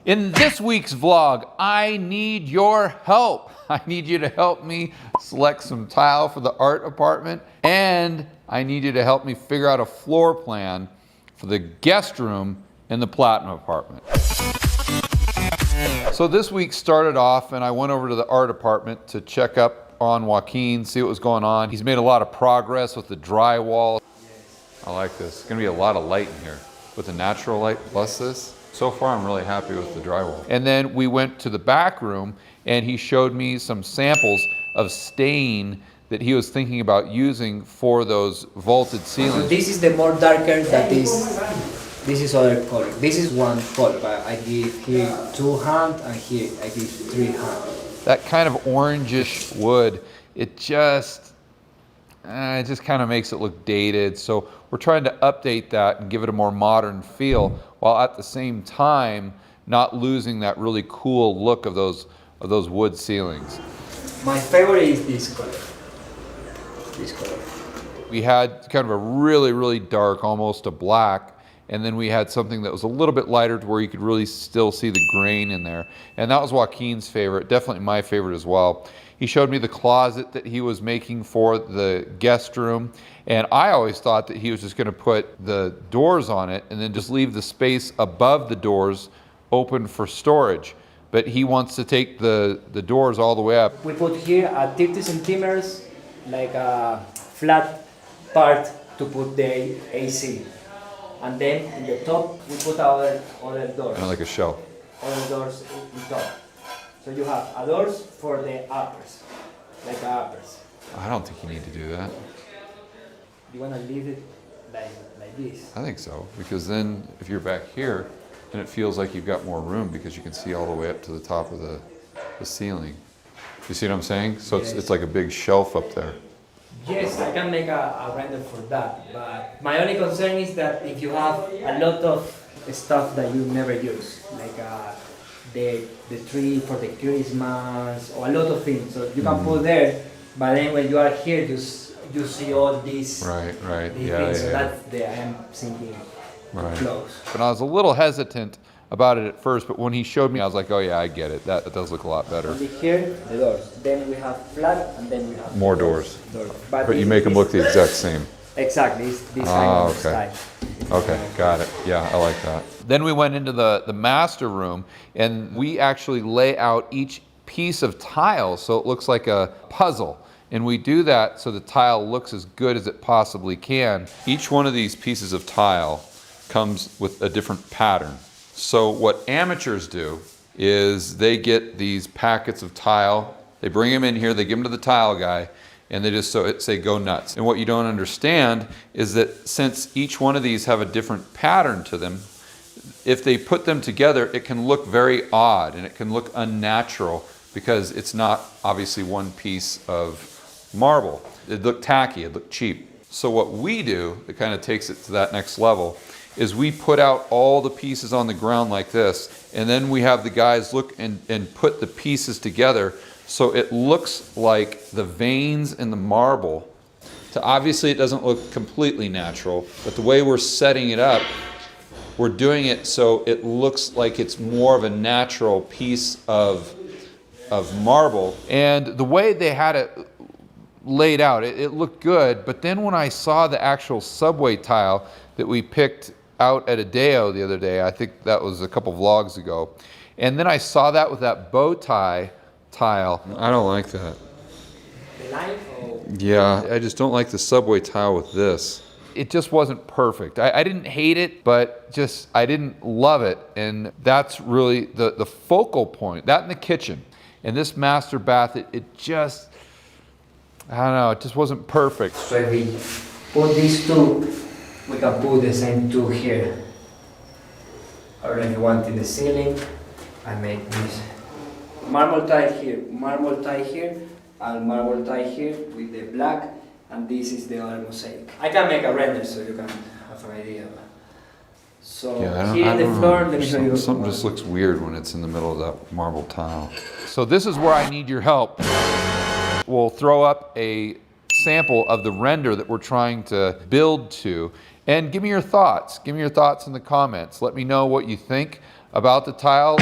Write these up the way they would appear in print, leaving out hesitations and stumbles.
In this week's vlog, I need your help. I need you to help me select some tile for the art apartment, and I need you to help me figure out a floor plan for the guest room in the Platinum apartment. So this week started off and I went over to the art apartment to check up on Joaquín, see what was going on. He's made a lot of progress with the drywall. I like this. It's gonna be a lot of light in here with the natural light plus this. So far, I'm really happy with the drywall. And then we went to the back room and he showed me some samples of stain that he was thinking about using for those vaulted ceilings. So this is the more darker that is. This is other color. This is one color, but I give here 2 hand and here I give 3 hand. That kind of orangish wood, it just kind of makes it look dated. So we're trying to update that and give it a more modern feel, while at the same time not losing that really cool look of those wood ceilings. My favorite is this color. This color. We had kind of a really, really dark, almost a black, and then we had something that was a little bit lighter to where you could really still see the grain in there. And that was Joaquín's favorite, definitely my favorite as well. He showed me the closet that he was making for the guest room, and I always thought that he was just gonna put the doors on it and then just leave the space above the doors open for storage. But he wants to take the doors all the way up. We put here a 30 centimeters, like a flat part to put the AC. And then in the top, we put other doors. Kind of like a shelf. Other doors in top. So you have a doors for the uppers, like uppers. I don't think you need to do that. You want to leave it like this? I think so, because then if you're back here, then it feels like you've got more room because you can see all the way up to the top of the ceiling. You see what I'm saying? So Yes. it's like a big shelf up there. Yes, I can make a render for that, but my only concern is that if you have a lot of stuff that you never use, like the tree for the Christmas, or a lot of things, so you can put there, but then when you are here, you see all these, Right, these yeah, things, so yeah. that's the I am thinking Right. close. But I was a little hesitant about it at first, but when he showed me, I was like, oh yeah, I get it. That does look a lot better. Only here, the doors. Then we have flat, and then we have More doors. But you this- make them look the exact same. Exactly, it's this Ah, kind of okay. style. Okay, got it. Yeah, I like that. Then we went into the master room and we actually lay out each piece of tile so it looks like a puzzle. And we do that so the tile looks as good as it possibly can. Each one of these pieces of tile comes with a different pattern. So what amateurs do is they get these packets of tile, they bring them in here, they give them to the tile guy, and they just say go nuts. And what you don't understand is that since each one of these have a different pattern to them, if they put them together, it can look very odd and it can look unnatural because it's not obviously one piece of marble. It looked tacky, it looked cheap. So what we do, that kind of takes it to that next level, is we put out all the pieces on the ground like this, and then we have the guys look and put the pieces together so it looks like the veins in the marble. So obviously it doesn't look completely natural, but the way we're setting it up, we're doing it so it looks like it's more of a natural piece of marble. And the way they had it laid out, it looked good, but then when I saw the actual subway tile that we picked out at Adeo the other day, I think that was a couple vlogs ago, and then I saw that with that bow tie tile. I don't like that. The line, or Yeah, I just don't like the subway tile with this. It just wasn't perfect. I didn't hate it, but just I didn't love it, and that's really the focal point. That in the kitchen. And this master bath, it just, I don't know, it just wasn't perfect. so if we put these two, we can put the same two here. I don't know if you want in the ceiling, I make this marble tile here, and marble tile here with the black, and this is the other mosaic. I can make a render so you can have an idea. So Yeah, here in the floor, let me show you. Something just looks weird when it's in the middle of that marble tile. So this is where I need your help. We'll throw up a sample of the render that we're trying to build to, and give me your thoughts. Give me your thoughts in the comments. Let me know what you think. about the tile.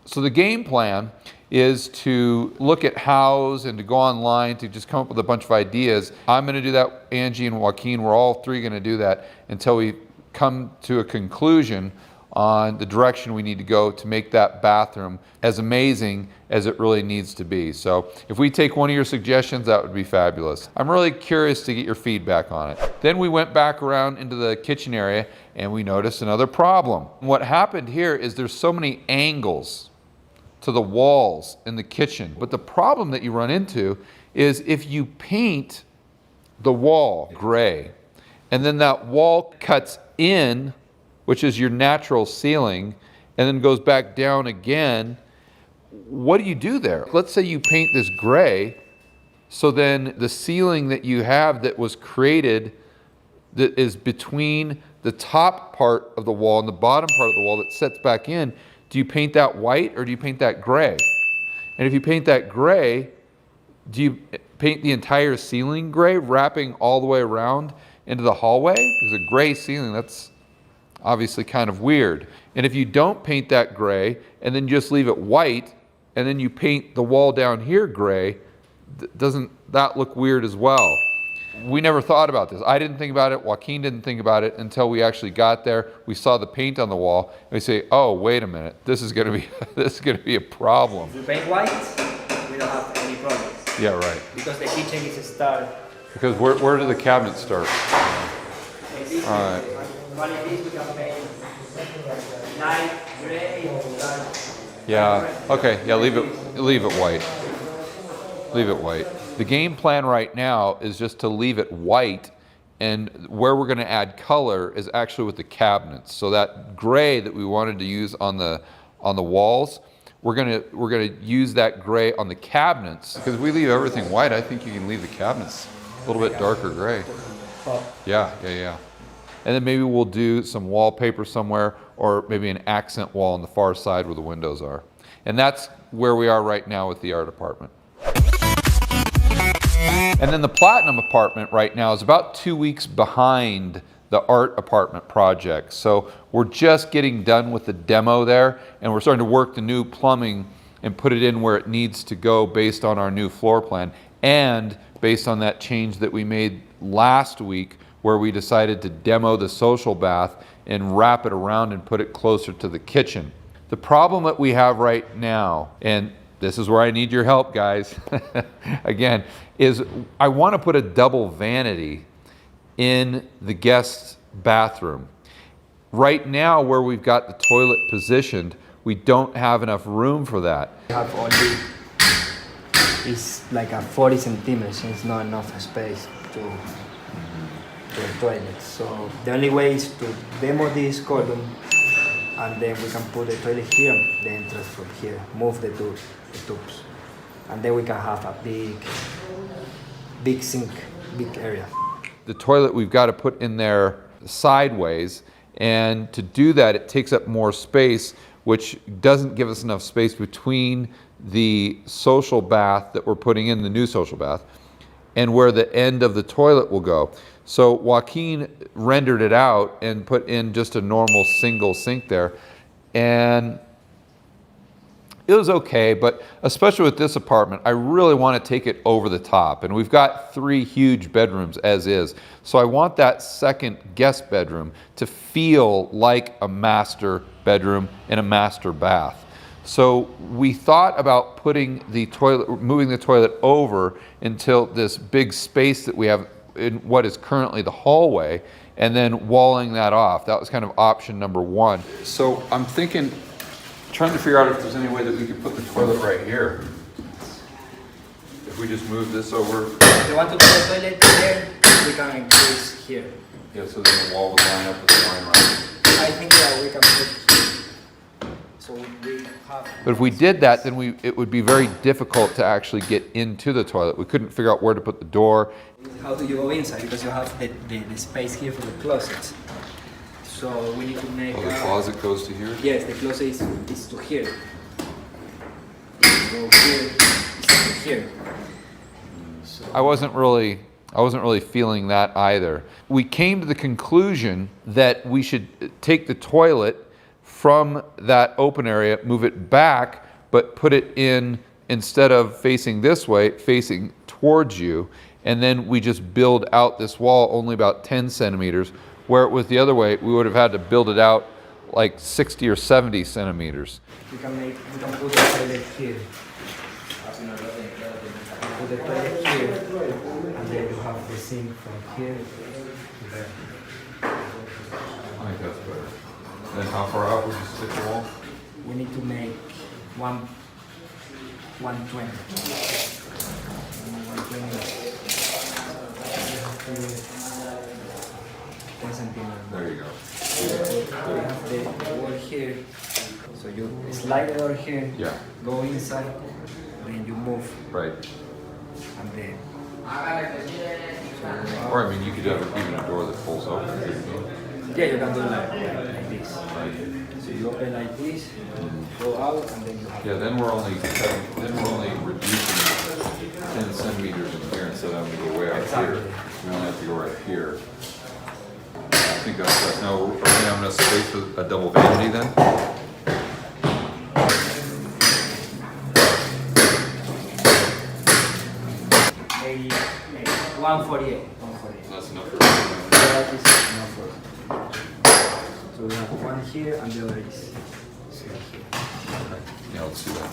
So the game plan is to look at hows and to go online to just come up with a bunch of ideas. I'm going to do that. Angie and Joaquin, we're all three going to do that until we come to a conclusion on the direction we need to go to make that bathroom as amazing as it really needs to be. So if we take one of your suggestions, that would be fabulous. I'm really curious to get your feedback on it. Then we went back around into the kitchen area and we noticed another problem. What happened here is there's so many angles to the walls in the kitchen. But the problem that you run into is if you paint the wall gray and then that wall cuts in, which is your natural ceiling, and then goes back down again, what do you do there? Let's say you paint this gray, so then the ceiling that you have that was created that is between the top part of the wall and the bottom part of the wall that sets back in, do you paint that white or do you paint that gray? And if you paint that gray, do you paint the entire ceiling gray, wrapping all the way around into the hallway? Because a gray ceiling, that's obviously kind of weird. And if you don't paint that gray and then just leave it white and then you paint the wall down here gray, doesn't that look weird as well? We never thought about this. I didn't think about it. Joaquin didn't think about it until we actually got there. We saw the paint on the wall and we say, oh, wait a minute, this is gonna be a problem. If you paint white, we don't have any problems. Yeah, right. Because the kitchen is a start. Because where do the cabinets start? All right. One of these we can paint light gray or dark. Yeah, okay, yeah, leave it white. Leave it white. The game plan right now is just to leave it white, and where we're gonna add color is actually with the cabinets. So that gray that we wanted to use on the walls, we're gonna use that gray on the cabinets. Because if we leave everything white, I think you can leave the cabinets a little bit darker gray. Yeah. And then maybe we'll do some wallpaper somewhere, or maybe an accent wall on the far side where the windows are. And that's where we are right now with the art apartment. And then the platinum apartment right now is about 2 weeks behind the art apartment project. So we're just getting done with the demo there, and we're starting to work the new plumbing and put it in where it needs to go based on our new floor plan and based on that change that we made last week where we decided to demo the social bath and wrap it around and put it closer to the kitchen. The problem that we have right now, and this is where I need your help, guys, again, is I want to put a double vanity in the guest bathroom. Right now, where we've got the toilet positioned, we don't have enough room for that. We have only, it's like a 40 centimeters, it's not enough space to the toilet. So the only way is to demo this column, and then we can put the toilet here, the entrance from here, move the tubes. And then we can have a big sink, big area. The toilet we've got to put in there sideways, and to do that it takes up more space, which doesn't give us enough space between the social bath that we're putting in, the new social bath, and where the end of the toilet will go. So Joaquin rendered it out and put in just a normal single sink there, and it was okay, but especially with this apartment, I really want to take it over the top. And we've got 3 huge bedrooms as is. So I want that second guest bedroom to feel like a master bedroom and a master bath. So we thought about putting the toilet, moving the toilet over until this big space that we have in what is currently the hallway, and then walling that off. That was kind of option number 1. So I'm trying to figure out if there's any way that we could put the toilet right here. If we just move this over. If you want to put the toilet here, we can increase here. Yeah, so then the wall would line up with the line right. I think that we can put, so we have. But if we did that, then it would be very difficult to actually get into the toilet. We couldn't figure out where to put the door. How do you go inside? Because you have the space here for the closets. So we need to make. Oh, the closet goes to here? Yes, the closet is to here. Go here, to here. So I wasn't really feeling that either. We came to the conclusion that we should take the toilet from that open area, move it back, but put it in, instead of facing this way, facing towards you. And then we just build out this wall only about 10 centimeters. Where it was the other way, we would have had to build it out like 60 or 70 centimeters. You can put the toilet here. Put the toilet here, and then you have the sink from here to there. I think that's better. Then how far out would you stick the wall? We need to make 120. 10 centimeters. There you go. We have the wall here, so you slide it over here, Yeah. go inside, then you move, Right. and then. Or I mean, you could have even a door that pulls open. Yeah, you can do like this. So you open like this, go out, and then you have. Yeah, then we're only reducing 10 centimeters in here instead of having to go way out here. We only have to go right here. I think that's right. Now, are we going to have enough space for a double vanity then? Maybe 148. 148. That's enough for That is enough for. So we have one here, and the other is here. Yeah, let's do that.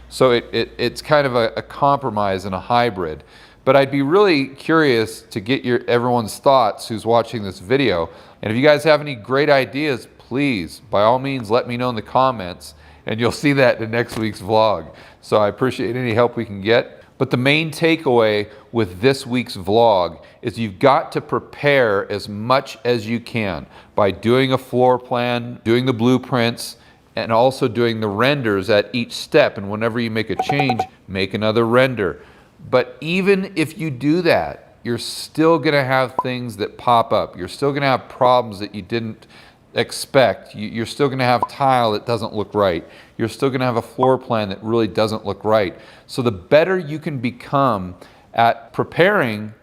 So it's kind of a compromise and a hybrid. But I'd be really curious to get everyone's thoughts who's watching this video. And if you guys have any great ideas, please, by all means, let me know in the comments. And you'll see that in next week's vlog. So I appreciate any help we can get. But the main takeaway with this week's vlog is you've got to prepare as much as you can by doing a floor plan, doing the blueprints, and also doing the renders at each step. And whenever you make a change, make another render. But even if you do that, you're still going to have things that pop up. You're still going to have problems that you didn't expect. You're still going to have tile that doesn't look right. You're still going to have a floor plan that really doesn't look right. So the better you can become at preparing,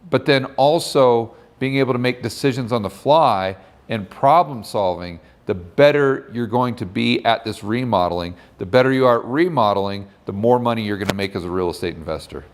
but then also being able to make decisions on the fly and problem solving, the better you're going to be at this remodeling. The better you are at remodeling, the more money you're going to make as a real estate investor.